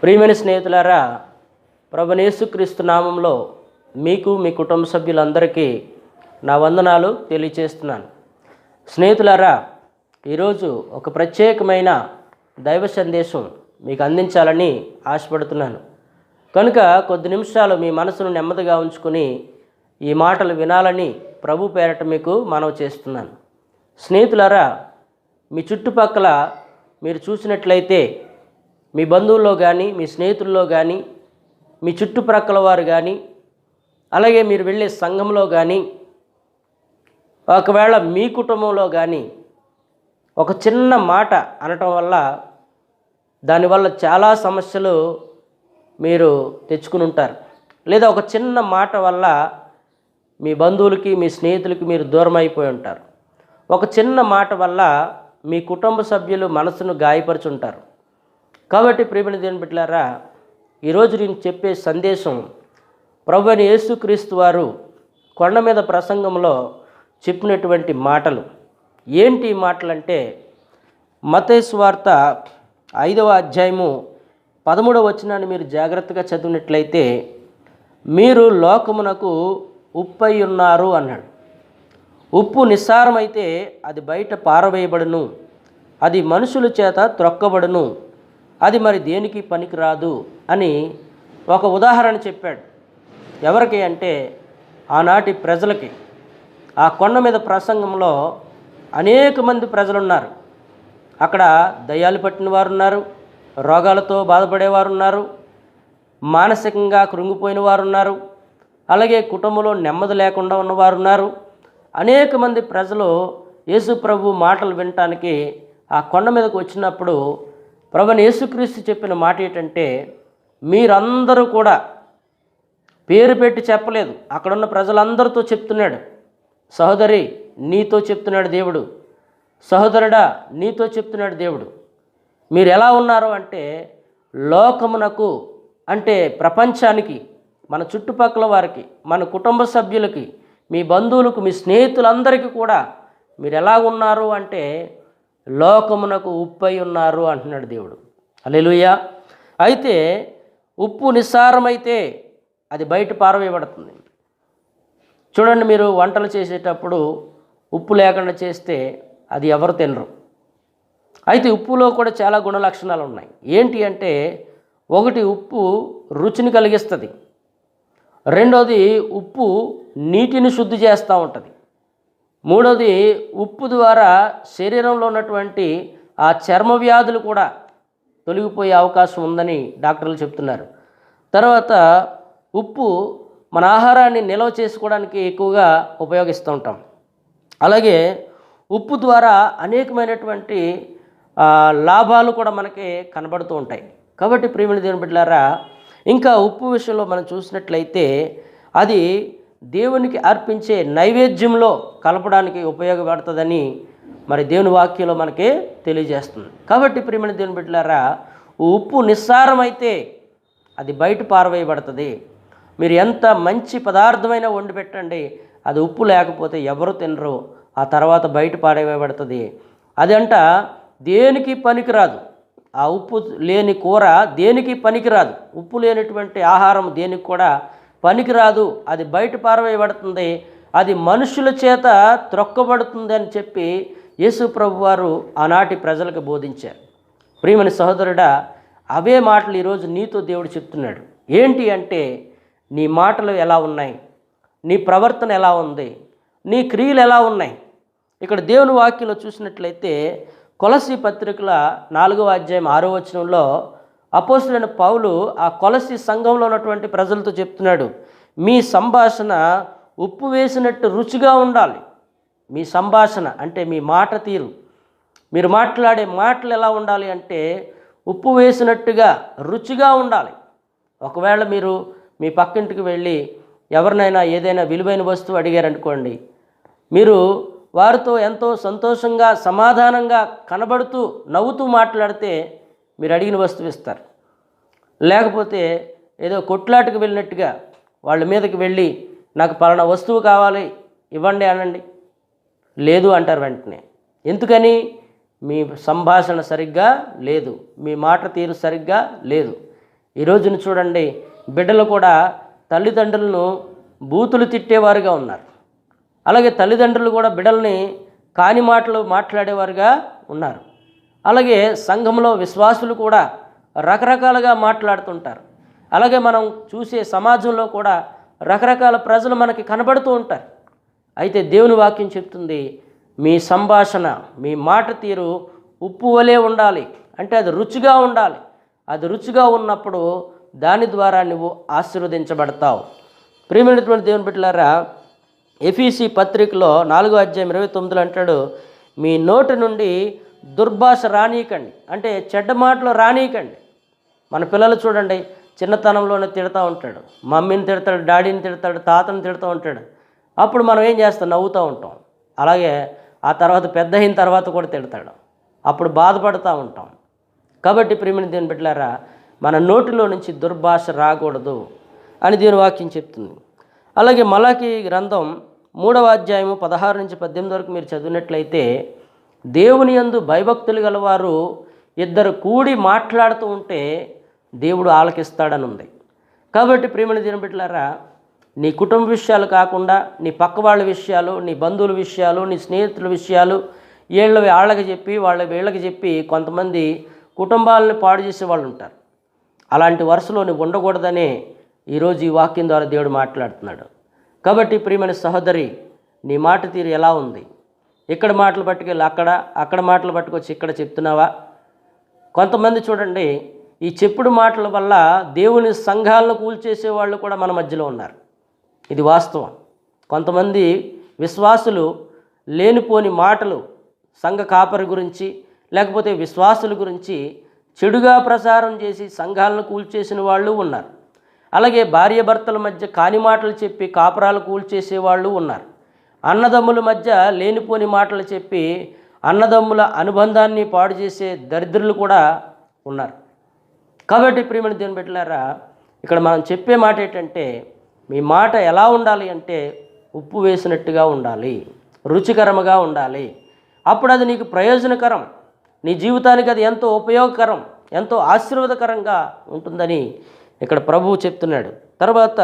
ప్రియమైన స్నేహితులారా, ప్రభువైన యేసుక్రీస్తు నామంలో మీకు మీ కుటుంబ సభ్యులందరికీ నా వందనాలు తెలియచేస్తున్నాను. స్నేహితులారా, ఈరోజు ఒక ప్రత్యేకమైన దైవ సందేశం మీకు అందించాలని ఆశపడుతున్నాను. కనుక కొద్ది నిమిషాలు మీ మనసును నెమ్మదిగా ఉంచుకొని ఈ మాటలు వినాలని ప్రభు పేరట మీకు మనవి చేస్తున్నాను. స్నేహితులారా, మీ చుట్టుపక్కల మీరు చూసినట్లయితే మీ బంధువుల్లో కానీ, మీ స్నేహితుల్లో కానీ, మీ చుట్టుప్రక్కల వారు కానీ, అలాగే మీరు వెళ్ళే సంఘంలో కానీ, ఒకవేళ మీ కుటుంబంలో కానీ ఒక చిన్న మాట అనటం వల్ల దానివల్ల చాలా సమస్యలు మీరు తెచ్చుకుని ఉంటారు. లేదా ఒక చిన్న మాట వల్ల మీ బంధువులకి, మీ స్నేహితులకి మీరు దూరం అయిపోయి ఉంటారు. ఒక చిన్న మాట వల్ల మీ కుటుంబ సభ్యులు మనసును గాయపరుచుంటారు. కాబట్టి ప్రియమైన దేవుని బిడ్డలారా, ఈరోజు నేను చెప్పే సందేశం ప్రభువైన యేసుక్రీస్తు వారు కొండ మీద ప్రసంగంలో చెప్పినటువంటి మాటలు. ఏంటి ఈ మాటలంటే, మత్తయి సువార్త 5వ అధ్యాయము 13వ వచనాన్ని మీరు జాగ్రత్తగా చదివినట్లయితే, మీరు లోకమునకు ఉప్పై ఉన్నారు అన్నాడు. ఉప్పు నిస్సారమైతే అది బయట పారవేయబడును, అది మనుషుల చేత త్రొక్కబడును, అది మరి దేనికి పనికిరాదు అని ఒక ఉదాహరణ చెప్పాడు. ఎవరికి అంటే ఆనాటి ప్రజలకి. ఆ కొండ మీద ప్రసంగంలో అనేక మంది ప్రజలు ఉన్నారు. అక్కడ దయ్యాలు పట్టిన వారు ఉన్నారు, రోగాలతో బాధపడేవారు ఉన్నారు, మానసికంగా కృంగిపోయిన వారు ఉన్నారు, అలాగే కుటుంబంలో నెమ్మది లేకుండా ఉన్నవారు ఉన్నారు. అనేక మంది ప్రజలు యేసు ప్రభు మాటలు వినటానికి ఆ కొండ మీదకు వచ్చినప్పుడు ప్రభువైన యేసుక్రీస్తు చెప్పిన మాట ఏంటంటే, మీరందరూ కూడా పేరు పెట్టి చెప్పలేదు, అక్కడున్న ప్రజలందరితో చెప్తున్నాడు. సహోదరి, నీతో చెప్తున్నాడు దేవుడు. సహోదరుడా, నీతో చెప్తున్నాడు దేవుడు. మీరు ఎలా ఉన్నారు అంటే, లోకమునకు అంటే ప్రపంచానికి, మన చుట్టుపక్కల వారికి, మన కుటుంబ సభ్యులకి, మీ బంధువులకు, మీ స్నేహితులందరికీ కూడా మీరు ఎలా ఉన్నారు అంటే లోకమునకు ఉప్పై ఉన్నారు అంటున్నాడు దేవుడు. హల్లెలూయా. అయితే ఉప్పు నిస్సారమైతే అది బయట పారవేయబడుతుంది. చూడండి, మీరు వంటలు చేసేటప్పుడు ఉప్పు లేకుండా చేస్తే అది ఎవరు తినరు. అయితే ఉప్పులో కూడా చాలా గుణ లక్షణాలు ఉన్నాయి. ఏంటి అంటే, ఒకటి ఉప్పు రుచిని కలిగిస్తుంది. రెండోది ఉప్పు నీటిని శుద్ధి చేస్తూ ఉంటుంది. మూడోది ఉప్పు ద్వారా శరీరంలో ఉన్నటువంటి ఆ చర్మ వ్యాధులు కూడా తొలగిపోయే అవకాశం ఉందని డాక్టర్లు చెప్తున్నారు. తర్వాత ఉప్పు మన ఆహారాన్ని నిల్వ చేసుకోవడానికి ఎక్కువగా ఉపయోగిస్తూ ఉంటాం. అలాగే ఉప్పు ద్వారా అనేకమైనటువంటి లాభాలు కూడా మనకి కనబడుతూ ఉంటాయి. కాబట్టి ప్రియమైన దేవుని బిడ్డలారా, ఇంకా ఉప్పు విషయంలో మనం చూసినట్లయితే అది దేవునికి అర్పించే నైవేద్యంలో కలపడానికి ఉపయోగపడుతుందని మరి దేవుని వాక్యంలో మనకి తెలియజేస్తుంది. కాబట్టి ప్రియమైన దేవుని బిడ్డలారా, ఉప్పు నిస్సారమైతే అది బయట పారవేయబడుతుంది. మీరు ఎంత మంచి పదార్థమైనా వండి పెట్టండి, అది ఉప్పు లేకపోతే ఎవరు తినరు, ఆ తర్వాత బయట పారవేయబడుతుంది. అదంట దేనికి పనికిరాదు. ఆ ఉప్పు లేని కూర దేనికి పనికిరాదు. ఉప్పు లేనటువంటి ఆహారం దేనికి కూడా పనికిరాదు. అది బయట పారవేయబడుతుంది, అది మనుషుల చేత త్రొక్కబడుతుంది అని చెప్పి యేసు ప్రభు వారు ఆనాటి ప్రజలకు బోధించారు. ప్రియమైన సహోదరుడా, అవే మాటలు ఈరోజు నీతో దేవుడు చెప్తున్నాడు. ఏంటి అంటే, నీ మాటలు ఎలా ఉన్నాయి, నీ ప్రవర్తన ఎలా ఉంది, నీ క్రియలు ఎలా ఉన్నాయి. ఇక్కడ దేవుని వాక్యంలో చూసినట్లయితే కొలస్సీ పత్రికల 4వ అధ్యాయం 6వ వచనంలో అపోస్తలుడైన పౌలు ఆ కొలస్సీ సంఘంలో ఉన్నటువంటి ప్రజలతో చెప్తున్నాడు, మీ సంభాషణ ఉప్పు వేసినట్టు రుచిగా ఉండాలి. మీ సంభాషణ అంటే మీ మాట తీరు, మీరు మాట్లాడే మాటలు ఎలా ఉండాలి అంటే ఉప్పు వేసినట్టుగా రుచిగా ఉండాలి. ఒకవేళ మీరు మీ పక్కింటికి వెళ్ళి ఎవరినైనా ఏదైనా విలువైన వస్తువు అడిగారనుకోండి, మీరు వారితో ఎంతో సంతోషంగా సమాధానంగా కనబడుతూ నవ్వుతూ మాట్లాడితే మీరు అడిగిన వస్తువు ఇస్తారు. లేకపోతే ఏదో కొట్లాటకు వెళ్ళినట్టుగా వాళ్ళ మీదకి వెళ్ళి నాకు పలానా వస్తువు కావాలి ఇవ్వండి అనండి, లేదు అంటారు వెంటనే. ఎందుకని? మీ సంభాషణ సరిగ్గా లేదు, మీ మాట తీరు సరిగ్గా లేదు. ఈ రోజున చూడండి, బిడ్డలు కూడా తల్లిదండ్రులను బూతులు తిట్టేవారుగా ఉన్నారు. అలాగే తల్లిదండ్రులు కూడా బిడ్డల్ని కాని మాటలు మాట్లాడేవారుగా ఉన్నారు. అలాగే సంఘంలో విశ్వాసులు కూడా రకరకాలుగా మాట్లాడుతుంటారు. అలాగే మనం చూసే సమాజంలో కూడా రకరకాల ప్రజలు మనకి కనబడుతూ ఉంటారు. అయితే దేవుని వాక్యం చెప్తుంది, మీ సంభాషణ, మీ మాట తీరు ఉప్పు వలె ఉండాలి. అంటే అది రుచిగా ఉండాలి. అది రుచిగా ఉన్నప్పుడు దాని ద్వారా నువ్వు ఆశీర్వదించబడతావు. ప్రియమైనటువంటి దేవుని బిడ్డలారా, ఎఫీసీ పత్రికలో 4వ అధ్యాయం 29 అంటాడు, మీ నోటి నుండి దుర్భాష రానీయకండి. అంటే చెడ్డ మాటలు రానీయకండి. మన పిల్లలు చూడండి, చిన్నతనంలోనే తిడతా ఉంటాడు, మమ్మీని తిడతాడు, డాడీని తిడతాడు, తాతని తిడుతూ ఉంటాడు. అప్పుడు మనం ఏం చేస్తాం? నవ్వుతూ ఉంటాం. అలాగే ఆ తర్వాత పెద్ద అయిన తర్వాత కూడా తిడతాడు, అప్పుడు బాధపడుతూ ఉంటాం. కాబట్టి ప్రియమైన దేవుని బిడ్డలారా, మన నోటిలో నుంచి దుర్భాష రాకూడదు అని దేవుని వాక్యం చెప్తుంది. అలాగే మలాకీ గ్రంథం 3వ అధ్యాయము 16 నుంచి 18 వరకు మీరు చదివినట్లయితే, దేవుని యందు భయభక్తులు గలవారు ఇద్దరు కూడి మాట్లాడుతూ ఉంటే దేవుడు ఆలకిస్తాడని ఉంది. కాబట్టి ప్రియమైన దేవుని బిడ్డలారా, నీ కుటుంబ విషయాలు కాకుండా నీ పక్క వాళ్ళ విషయాలు, నీ బంధువుల విషయాలు, నీ స్నేహితుల విషయాలు వాళ్ళకి చెప్పి వీళ్ళకి చెప్పి కొంతమంది కుటుంబాలను పాడు చేసే వాళ్ళు ఉంటారు. అలాంటి వరుసలో నువ్వు ఉండకూడదనే ఈరోజు ఈ వాక్యం ద్వారా దేవుడు మాట్లాడుతున్నాడు. కాబట్టి ప్రియమైన సహోదరి, నీ మాట తీరు ఎలా ఉంది? ఇక్కడ మాటలు పట్టుకెళ్ళి అక్కడ మాటలు పట్టుకొచ్చి ఇక్కడ చెప్తున్నావా? కొంతమంది చూడండి, ఈ చెప్పుడు మాటల వల్ల దేవుని సంఘాలను కూల్చేసే వాళ్ళు కూడా మన మధ్యలో ఉన్నారు. ఇది వాస్తవం. కొంతమంది విశ్వాసులు లేనిపోని మాటలు సంఘ కాపరి గురించి లేకపోతే విశ్వాసుల గురించి చెడుగా ప్రచారం చేసి సంఘాలను కూల్చేసిన వాళ్ళు ఉన్నారు. అలాగే భార్య భర్తల మధ్య కాని మాటలు చెప్పి కాపురాలు కూల్చేసే వాళ్ళు ఉన్నారు. అన్నదమ్ముల మధ్య లేనిపోని మాటలు చెప్పి అన్నదమ్ముల అనుబంధాన్ని పాడు చేసే దరిద్రులు కూడా ఉన్నారు. కాబట్టి ప్రియమైన దేవుని బిడ్డలారా, ఇక్కడ మనం చెప్పే మాట ఏంటంటే, మీ మాట ఎలా ఉండాలి అంటే ఉప్పు వేసినట్టుగా ఉండాలి, రుచికరముగా ఉండాలి. అప్పుడు అది నీకు ప్రయోజనకరం, నీ జీవితానికి అది ఎంతో ఉపయోగకరం, ఎంతో ఆశీర్వాదకరంగా ఉంటుందని ఇక్కడ ప్రభువు చెప్తున్నాడు. తర్వాత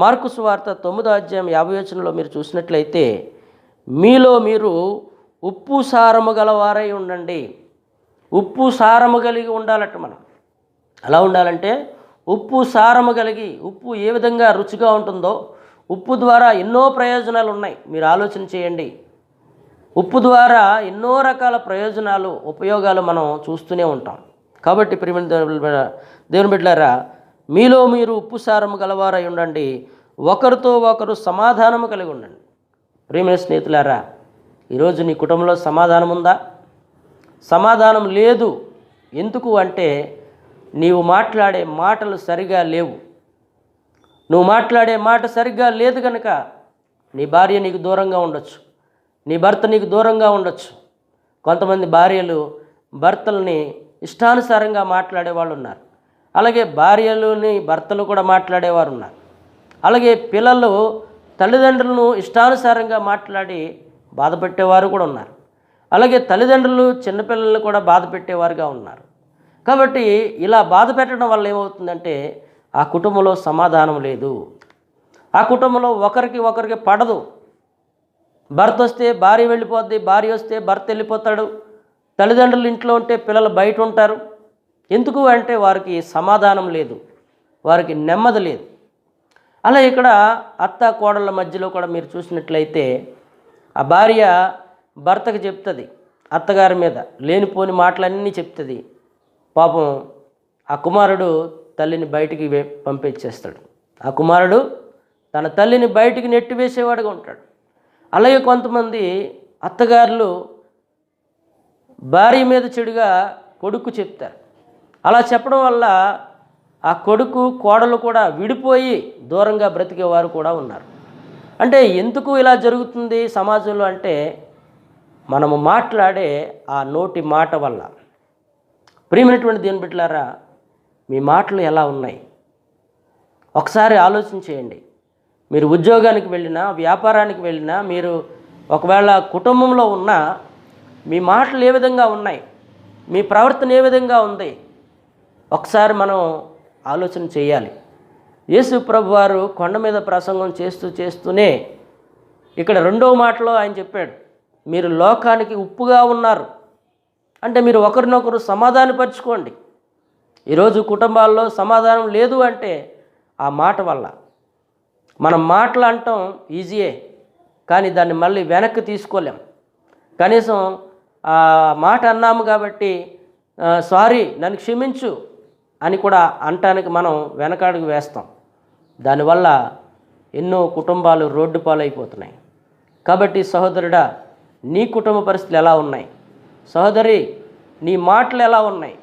మార్కు సువార్త 9వ అధ్యాయం 50వ వచనంలో మీరు చూసినట్లయితే, మీలో మీరు ఉప్పు సారము గలవారై ఉండండి. ఉప్పు సారము కలిగి ఉండాలట. మనం ఎలా ఉండాలంటే ఉప్పు సారము కలిగి, ఉప్పు ఏ విధంగా రుచిగా ఉంటుందో, ఉప్పు ద్వారా ఎన్నో ప్రయోజనాలు ఉన్నాయి. మీరు ఆలోచన చేయండి. ఉప్పు ద్వారా ఎన్నో రకాల ప్రయోజనాలు, ఉపయోగాలు మనం చూస్తూనే ఉంటాం. కాబట్టి ప్రియమైన దేవుని బిడ్డలారా, మీలో మీరు ఉప్పు సారము గలవారై ఉండండి, ఒకరితో ఒకరు సమాధానము కలిగి ఉండండి. ప్రియమైన స్నేహితులారా, ఈరోజు నీ కుటుంబంలో సమాధానం ఉందా? సమాధానం లేదు. ఎందుకు అంటే నీవు మాట్లాడే మాటలు సరిగా లేవు. నువ్వు మాట్లాడే మాట సరిగ్గా లేదు కనుక నీ భార్య నీకు దూరంగా ఉండొచ్చు, నీ భర్త నీకు దూరంగా ఉండొచ్చు. కొంతమంది భార్యలు భర్తల్ని ఇష్టానుసారంగా మాట్లాడే వాళ్ళు ఉన్నారు. అలాగే భార్యలుని భర్తలు కూడా మాట్లాడేవారు ఉన్నారు. అలాగే పిల్లలు తల్లిదండ్రులను ఇష్టానుసారంగా మాట్లాడి బాధ పెట్టేవారు కూడా ఉన్నారు. అలాగే తల్లిదండ్రులు చిన్నపిల్లలను కూడా బాధ పెట్టేవారుగా ఉన్నారు. కాబట్టి ఇలా బాధ పెట్టడం వల్ల ఏమవుతుందంటే ఆ కుటుంబంలో సమాధానం లేదు, ఆ కుటుంబంలో ఒకరికి పడదు. భర్త వస్తే భార్య వెళ్ళిపోద్ది, భార్య వస్తే భర్త వెళ్ళిపోతాడు, తల్లిదండ్రులు ఇంట్లో ఉంటే పిల్లలు బయట ఉంటారు. ఎందుకు అంటే వారికి సమాధానం లేదు, వారికి నెమ్మది లేదు. అలా ఇక్కడ అత్త కోడళ్ళ మధ్యలో కూడా మీరు చూసినట్లయితే ఆ భార్య భర్తకు చెప్తుంది, అత్తగారి మీద లేనిపోని మాటలన్నీ చెప్తుంది. పాపం ఆ కుమారుడు తల్లిని బయటికి పంపించేస్తాడు. ఆ కుమారుడు తన తల్లిని బయటికి నెట్టివేసేవాడుగా ఉంటాడు. అలాగే కొంతమంది అత్తగారులు భార్య మీద చెడుగా కొడుకు చెప్తారు. అలా చెప్పడం వల్ల ఆ కొడుకు కోడలు కూడా విడిపోయి దూరంగా బ్రతికేవారు కూడా ఉన్నారు. అంటే ఎందుకు ఇలా జరుగుతుంది సమాజంలో అంటే మనము మాట్లాడే ఆ నోటి మాట వల్ల. ప్రియమైనటువంటి దేవుని బిడ్డలారా, మీ మాటలు ఎలా ఉన్నాయి ఒకసారి ఆలోచన చేయండి. మీరు ఉద్యోగానికి వెళ్ళినా, వ్యాపారానికి వెళ్ళినా, మీరు ఒకవేళ కుటుంబంలో ఉన్నా మీ మాటలు ఏ విధంగా ఉన్నాయి, మీ ప్రవర్తన ఏ విధంగా ఉంది ఒకసారి మనం ఆలోచన చేయాలి. యేసు ప్రభు వారు కొండ మీద ప్రసంగం చేస్తూనే ఇక్కడ రెండవ మాటలో ఆయన చెప్పాడు, మీరు లోకానికి ఉప్పుగా ఉన్నారు. అంటే మీరు ఒకరినొకరు సమాధానపరచుకోండి. ఈరోజు కుటుంబాల్లో సమాధానం లేదు అంటే ఆ మాట వల్ల. మనం మాటలు అంటాం ఈజీయే, కానీ దాన్ని మళ్ళీ వెనక్కి తీసుకోలేం. కనీసం ఆ మాట అన్నాము కాబట్టి సారీ నన్ను క్షమించు అని కూడా అనటానికి మనం వెనకాడుగు వేస్తాం. దానివల్ల ఎన్నో కుటుంబాలు రోడ్డు పాలైపోతున్నాయి. కాబట్టి సహోదరుడా, నీ కుటుంబ పరిస్థితులు ఎలా ఉన్నాయి? సహోదరి, నీ మాటలు ఎలా ఉన్నాయి?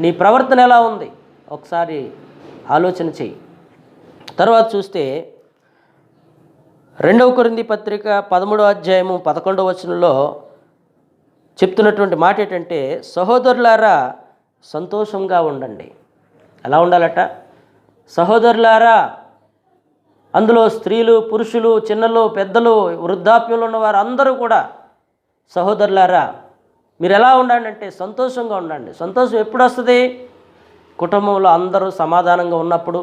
నీ ప్రవర్తన ఎలా ఉంది? ఒకసారి ఆలోచన చెయ్యి. తర్వాత చూస్తే 2 కొరింథీ పత్రిక 13వ అధ్యాయము 11వ వచనంలో చెప్తున్నటువంటి మాట ఏంటంటే, సహోదరులారా సంతోషంగా ఉండండి. ఎలా ఉండాలట? సహోదరులారా, అందులో స్త్రీలు, పురుషులు, చిన్నలు, పెద్దలు, వృద్ధాప్యంలో ఉన్న వారు అందరూ కూడా సహోదరులారా మీరు ఎలా ఉండండి అంటే సంతోషంగా ఉండండి. సంతోషం ఎప్పుడు వస్తుంది? కుటుంబంలో అందరూ సమాధానంగా ఉన్నప్పుడు,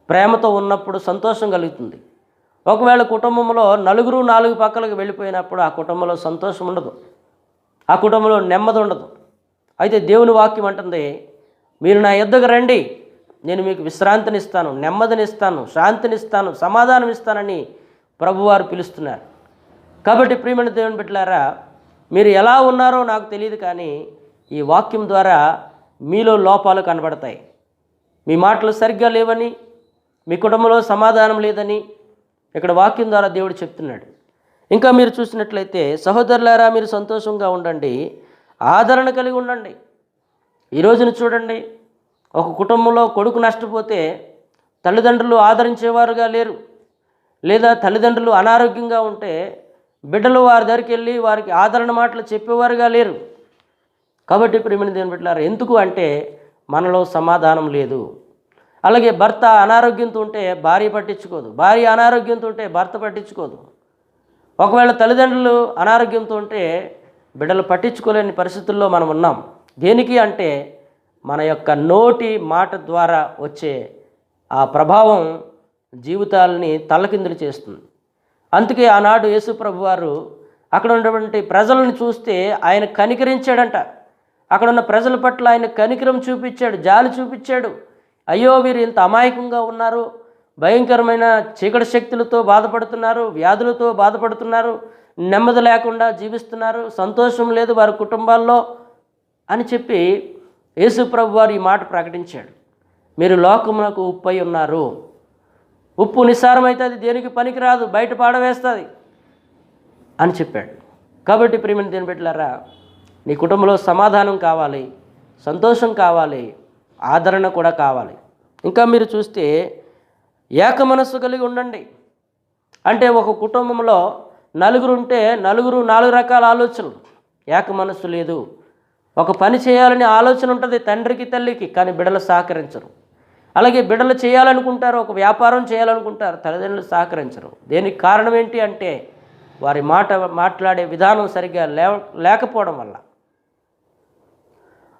ప్రేమతో ఉన్నప్పుడు సంతోషం కలుగుతుంది. ఒకవేళ కుటుంబంలో నలుగురు 4 పక్కలకు వెళ్ళిపోయినప్పుడు ఆ కుటుంబంలో సంతోషం ఉండదు, ఆ కుటుంబంలో నెమ్మది ఉండదు. అయితే దేవుని వాక్యం అంటుంది, మీరు నా యొద్దకు రండి, నేను మీకు విశ్రాంతినిస్తాను, నెమ్మదినిస్తాను, శాంతినిస్తాను, సమాధానం ఇస్తానని ప్రభువారు పిలుస్తున్నారు. కాబట్టి ప్రియమైన దేవుని బిడ్డలారా, మీరు ఎలా ఉన్నారో నాకు తెలియదు, కానీ ఈ వాక్యం ద్వారా మీలో లోపాలు కనబడతాయి. మీ మాటలు సరిగ్గా లేవని, మీ కుటుంబంలో సమాధానం లేదని ఇక్కడ వాక్యం ద్వారా దేవుడు చెప్తున్నాడు. ఇంకా మీరు చూసినట్లయితే, సహోదరులారా మీరు సంతోషంగా ఉండండి, ఆదరణ కలిగి ఉండండి. ఈ రోజున చూడండి, ఒక కుటుంబంలో కొడుకు నష్టపోతే తల్లిదండ్రులు ఆదరించేవారుగా లేరు, లేదా తల్లిదండ్రులు అనారోగ్యంగా ఉంటే బిడ్డలు వారి దగ్గరికి వెళ్ళి వారికి ఆదరణ మాటలు చెప్పేవారుగా లేరు. కాబట్టి ప్రియమైన దేవుని బిడ్డలారా, ఎందుకు అంటే మనలో సమాధానం లేదు. అలాగే భర్త అనారోగ్యంతో ఉంటే భార్య పట్టించుకోదు, భార్య అనారోగ్యంతో ఉంటే భర్త పట్టించుకోదు. ఒకవేళ తల్లిదండ్రులు అనారోగ్యంతో ఉంటే బిడ్డలు పట్టించుకోలేని పరిస్థితుల్లో మనం ఉన్నాం. దేనికి అంటే మన యొక్క నోటి మాట ద్వారా వచ్చే ఆ ప్రభావం జీవితాలని తల్లకిందులు చేస్తుంది. అందుకే ఆనాడు యేసు ప్రభు వారు అక్కడ ఉన్నటువంటి ప్రజలను చూస్తే ఆయన కనికరించాడంట. అక్కడ ఉన్న ప్రజల పట్ల ఆయన కనికరం చూపించాడు, జాలి చూపించాడు. అయ్యో వీరు ఇంత అమాయకంగా ఉన్నారు, భయంకరమైన చీకటి శక్తులతో బాధపడుతున్నారు, వ్యాధులతో బాధపడుతున్నారు, నెమ్మది లేకుండా జీవిస్తున్నారు, సంతోషం లేదు వారి కుటుంబాల్లో అని చెప్పి యేసు ప్రభు వారు ఈ మాట ప్రకటించాడు. మీరు లోకమునకు ఉప్పై ఉన్నారు. ఉప్పు నిస్సారమైతే అది దేనికి పనికిరాదు, బయట పాడవేస్తుంది అని చెప్పాడు. కాబట్టి ప్రియమైన దేవుని బిడ్డలారా, నీ కుటుంబంలో సమాధానం కావాలి, సంతోషం కావాలి, ఆదరణ కూడా కావాలి. ఇంకా మీరు చూస్తే ఏక మనస్సు కలిగి ఉండండి. అంటే ఒక కుటుంబంలో నలుగురు ఉంటే నలుగురు 4 రకాల ఆలోచనలు. ఏక మనస్సు లేదు. ఒక పని చేయాలని ఆలోచన ఉంటుంది తండ్రికి తల్లికి, కానీ బిడ్డలు సహకరించరు. అలాగే బిడ్డలు చేయాలనుకుంటారు, ఒక వ్యాపారం చేయాలనుకుంటారు, తల్లిదండ్రులు సహకరించరు. దేనికి కారణం ఏంటి అంటే వారి మాట్లాడే విధానం సరిగ్గా లేకపోవడం వల్ల.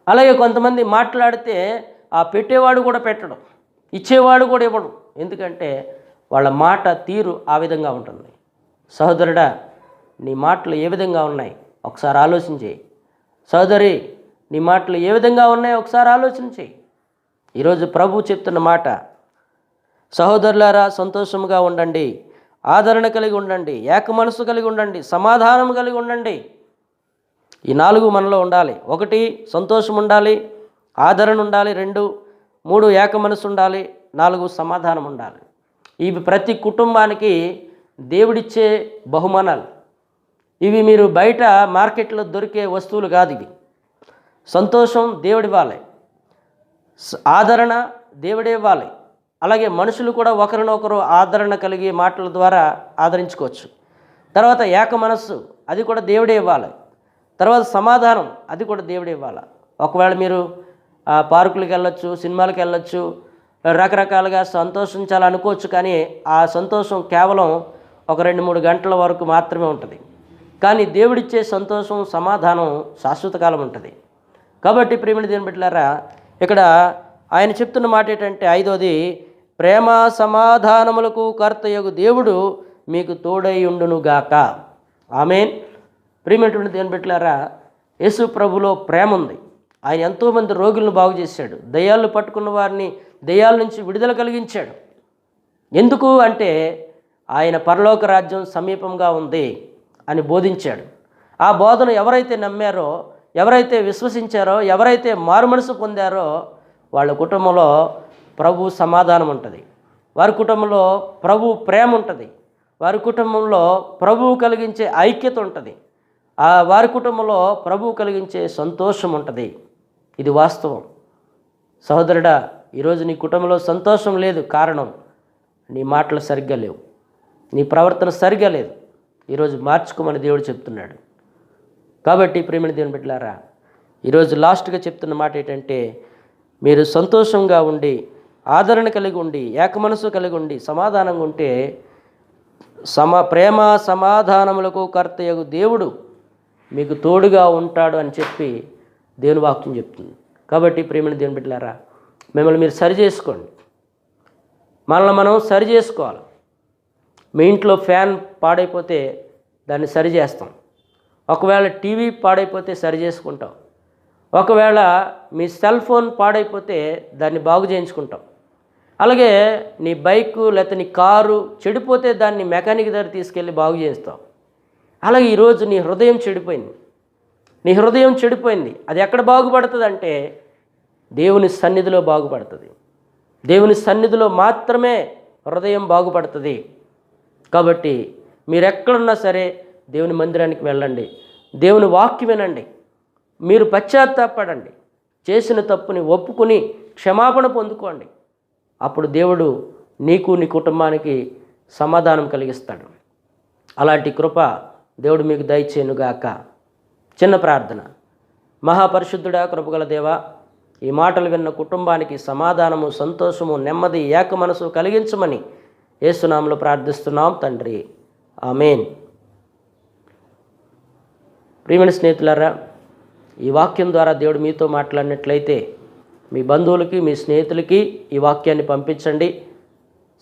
అలాగే కొంతమంది మాట్లాడితే ఆ పెట్టేవాడు కూడా పెట్టడం, ఇచ్చేవాడు కూడా ఇవ్వడం. ఎందుకంటే వాళ్ళ మాట తీరు ఆ విధంగా ఉంటుంది. సహోదరుడా, నీ మాటలు ఏ విధంగా ఉన్నాయి ఒకసారి ఆలోచన చేయి. సహోదరి, నీ మాటలు ఏ విధంగా ఉన్నాయో ఒకసారి ఆలోచన చేయి. ఈరోజు ప్రభు చెప్తున్న మాట, సహోదరులారా సంతోషంగా ఉండండి, ఆదరణ కలిగి ఉండండి, ఏక మనసు కలిగి ఉండండి, సమాధానం కలిగి ఉండండి. ఈ 4 మనలో ఉండాలి. 1 సంతోషం ఉండాలి, ఆదరణ ఉండాలి, 2 3 ఏక మనసు ఉండాలి, 4 సమాధానం ఉండాలి. ఇవి ప్రతి కుటుంబానికి దేవుడిచ్చే బహుమానాలు. ఇవి మీరు బయట మార్కెట్లో దొరికే వస్తువులు కాదు. ఇవి సంతోషం దేవుడివ్వాలి, ఆదరణ దేవుడే ఇవ్వాలి. అలాగే మనుషులు కూడా ఒకరినొకరు ఆదరణ కలిగి మాటల ద్వారా ఆదరించుకోవచ్చు. తర్వాత ఏక మనస్సు, అది కూడా దేవుడే ఇవ్వాలి. తర్వాత సమాధానం, అది కూడా దేవుడే ఇవ్వాలి. ఒకవేళ మీరు పార్కులకు వెళ్ళొచ్చు, సినిమాలకు వెళ్ళొచ్చు, రకరకాలుగా సంతోషించాలనుకోవచ్చు, కానీ ఆ సంతోషం కేవలం ఒక 2-3 గంటల వరకు మాత్రమే ఉంటుంది. కానీ దేవుడిచ్చే సంతోషం, సమాధానం శాశ్వత కాలం ఉంటుంది. కాబట్టి ప్రియమైన దేవుని బిడ్డలారా, ఇక్కడ ఆయన చెప్తున్న మాట ఏంటంటే 5వది, ప్రేమ సమాధానములకు కర్తయగు దేవుడు మీకు తోడై ఉండునుగాక. ఆమేన్. ప్రియమైనటువంటి దేవుని బిడ్డలారా, యేసు ప్రభులో ప్రేమ ఉంది. ఆయన ఎంతోమంది రోగులను బాగు చేశాడు. దయ్యాలు పట్టుకున్న వారిని దయ్యాల నుంచి విడుదల కలిగించాడు. ఎందుకు అంటే ఆయన పరలోక రాజ్యం సమీపంగా ఉంది అని బోధించాడు. ఆ బోధన ఎవరైతే నమ్మారో, ఎవరైతే విశ్వసించారో, ఎవరైతే మారుమనసు పొందారో వాళ్ళ కుటుంబంలో ప్రభు సమాధానం ఉంటుంది. వారి కుటుంబంలో ప్రభు ప్రేమ ఉంటుంది. వారి కుటుంబంలో ప్రభువు కలిగించే ఐక్యత ఉంటుంది. వారి కుటుంబంలో ప్రభువు కలిగించే సంతోషం ఉంటుంది. ఇది వాస్తవం. సహోదరుడా, ఈరోజు నీ కుటుంబంలో సంతోషం లేదు. కారణం నీ మాటలు సరిగ్గా లేవు, నీ ప్రవర్తన సరిగ్గా లేదు. ఈరోజు మార్చుకోమని దేవుడు చెప్తున్నాడు. కాబట్టి ప్రియమైన దేవుని బిడ్డలారా, ఈరోజు లాస్ట్గా చెప్తున్న మాట ఏంటంటే, మీరు సంతోషంగా ఉండి, ఆదరణ కలిగి ఉండి, ఏకమనసు కలిగి ఉండి, సమాధానంగా ఉంటే ప్రేమ సమాధానములకు కర్తయగు దేవుడు మీకు తోడుగా ఉంటాడు అని చెప్పి దేవుని వాక్యం చెప్తుంది. కాబట్టి ప్రియమైన దేవుని బిడ్డలారా, మిమ్మల్ని మీరు సరి చేసుకోండి. మనల్ని మనం సరి చేసుకోవాలి. మీ ఇంట్లో ఫ్యాన్ పాడైపోతే దాన్ని సరి చేస్తాం. ఒకవేళ టీవీ పాడైపోతే సరి చేసుకుంటాం. ఒకవేళ మీ సెల్ ఫోన్ పాడైపోతే దాన్ని బాగు చేయించుకుంటాం. అలాగే నీ బైకు లేకపోతే నీ కారు చెడిపోతే దాన్ని మెకానిక్ దగ్గర తీసుకెళ్ళి బాగు చేస్తాం. అలాగే ఈరోజు నీ హృదయం చెడిపోయింది. నీ హృదయం చెడిపోయింది. అది ఎక్కడ బాగుపడుతుంది అంటే దేవుని సన్నిధిలో బాగుపడుతుంది. దేవుని సన్నిధిలో మాత్రమే హృదయం బాగుపడుతుంది. కాబట్టి మీరు ఎక్కడున్నా సరే దేవుని మందిరానికి వెళ్ళండి, దేవుని వాక్యం వినండి, మీరు పశ్చాత్తాపడండి, చేసిన తప్పుని ఒప్పుకొని క్షమాపణ పొందుకోండి. అప్పుడు దేవుడు నీకు నీ కుటుంబానికి సమాధానం కలిగిస్తాడు. అలాంటి కృప దేవుడు మీకు దయచేయునుగాక. చిన్న ప్రార్థన. మహాపరిశుద్ధుడా, కృపగల దేవా, ఈ మాటలు విన్న కుటుంబానికి సమాధానము, సంతోషము, నెమ్మది, ఏక మనసు కలిగించమని యేసునామములో ప్రార్థిస్తున్నాం తండ్రి. ఆమేన్. ప్రియమైన స్నేహితులారా, ఈ వాక్యం ద్వారా దేవుడు మీతో మాట్లాడినట్లయితే మీ బంధువులకి, మీ స్నేహితులకి ఈ వాక్యాన్ని పంపించండి.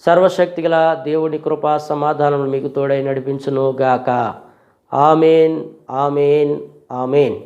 సర్వశక్తిగల దేవుని కృపా సమాధానం మీకు తోడై నడిపించును గాక. ఆమేన్, ఆమేన్, ఆమేన్.